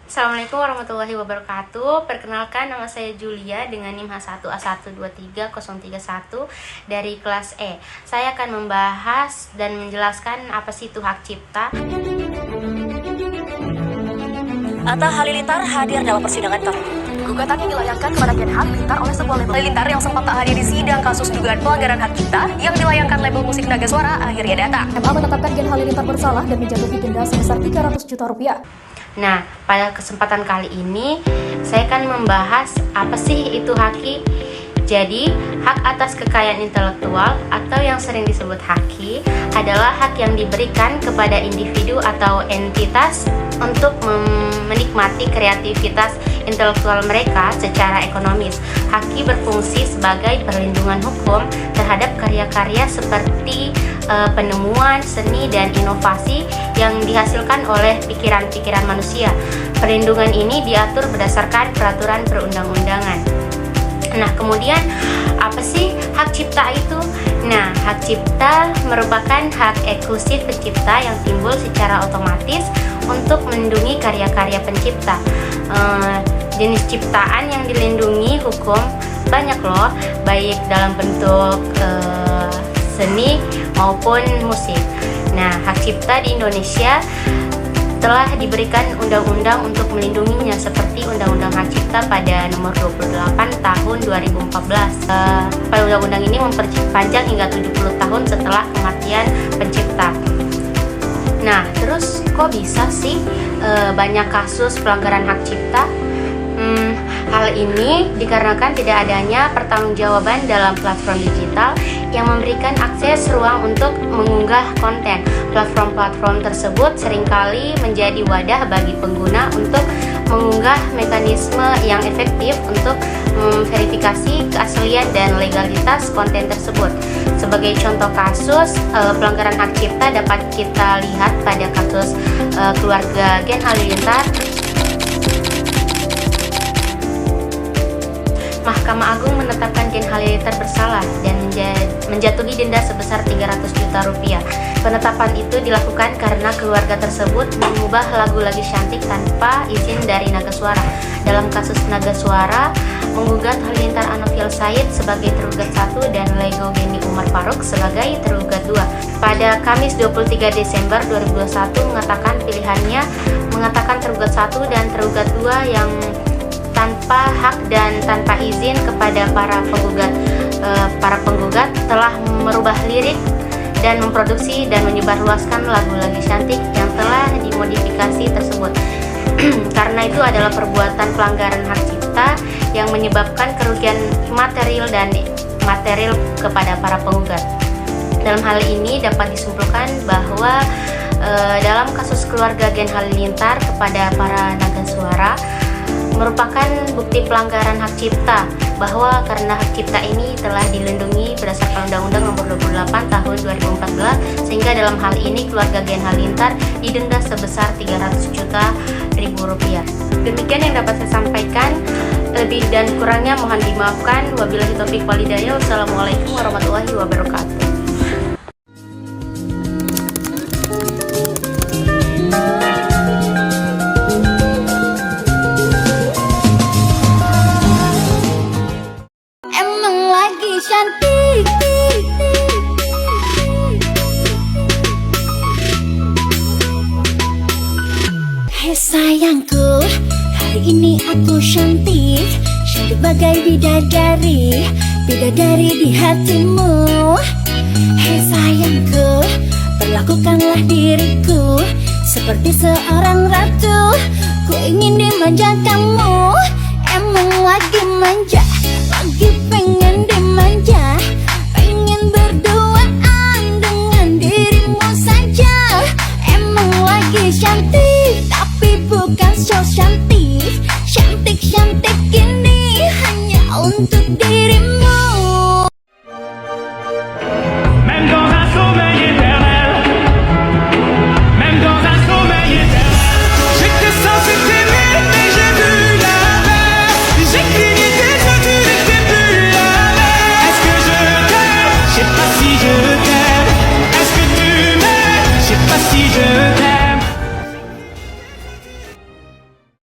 Assalamualaikum warahmatullahi wabarakatuh. Perkenalkan, nama saya Julia dengan NIM H1A1230331 dari kelas E. Saya akan membahas dan menjelaskan apa sih itu hak cipta. Atta Halilintar hadir dalam persidangan kali ini. Gugatan yang dilayangkan kepada Gen Halilintar oleh sebuah label Halilintar yang sempat tak hadir di sidang kasus dugaan pelanggaran hak cipta yang dilayangkan label musik Naga Suara akhirnya datang. MA menetapkan Gen Halilintar bersalah dan menjatuhi denda sebesar 300 juta rupiah. Nah, pada kesempatan kali ini saya akan membahas apa sih itu haki. Jadi, hak atas kekayaan intelektual atau yang sering disebut haki adalah hak yang diberikan kepada individu atau entitas untuk menikmati kreativitas intelektual mereka secara ekonomis. Haki berfungsi sebagai perlindungan hukum terhadap karya-karya seperti penemuan, seni, dan inovasi yang dihasilkan oleh pikiran-pikiran manusia. Perlindungan ini diatur berdasarkan peraturan perundang-undangan. Nah, kemudian apa sih hak cipta itu? Nah, hak cipta merupakan hak eksklusif pencipta yang timbul secara otomatis untuk melindungi karya-karya pencipta. Jenis ciptaan yang dilindungi hukum banyak loh, baik dalam bentuk seni maupun musik. Nah, hak cipta di Indonesia telah diberikan undang-undang untuk melindunginya seperti Undang-Undang Hak Cipta pada nomor 28 tahun 2014. Pada undang-undang ini memperpanjang hingga 70 tahun setelah kematian pencipta. Nah, terus kok bisa sih banyak kasus pelanggaran hak cipta? Hal ini dikarenakan tidak adanya pertanggungjawaban dalam platform digital yang memberikan akses ruang untuk mengunggah konten. Platform-platform tersebut seringkali menjadi wadah bagi pengguna untuk mengunggah mekanisme yang efektif untuk memverifikasi keaslian dan legalitas konten tersebut. Sebagai contoh kasus pelanggaran hak cipta dapat kita lihat pada kasus keluarga Gen Halilintar. Mahkamah Agung menetapkan Gen Halilintar bersalah dan menjatuhi denda sebesar 300 juta rupiah. Penetapan itu dilakukan karena keluarga tersebut mengubah lagu Lagi Cantik tanpa izin dari Naga Suara. Dalam kasus Naga Suara menggugat Halilintar Anofil Said sebagai tergugat 1 dan Lego Geni Umar Faruk sebagai tergugat 2. Pada Kamis 23 Desember 2021 mengatakan pilihannya mengatakan tergugat 1 dan tergugat 2 yang tanpa hak dan tanpa izin kepada para penggugat telah merubah lirik dan memproduksi dan menyebarluaskan lagu Lagi Cantik yang telah dimodifikasi tersebut. Karena itu adalah perbuatan pelanggaran hak cipta yang menyebabkan kerugian material dan material kepada para penggugat. Dalam hal ini dapat disimpulkan bahwa dalam kasus keluarga Gen Halilintar kepada para Naga Suara merupakan bukti pelanggaran hak cipta, bahwa karena hak cipta ini telah dilindungi berdasarkan Undang-Undang Nomor 28 Tahun 2014, sehingga dalam hal ini keluarga Gen Halilintar didenda sebesar 300 juta rupiah. Demikian yang dapat saya sampaikan, lebih dan kurangnya mohon dimaafkan. Wabillahi taufiq wal hidayah. Wassalamualaikum warahmatullahi wabarakatuh. Cantik. Hei sayangku, hari ini aku cantik, cantik bagai bidadari, bidadari di hatimu. Hei sayangku, perlakukanlah diriku seperti seorang ratu. Ku ingin dimanja kamu, emang lagi manja.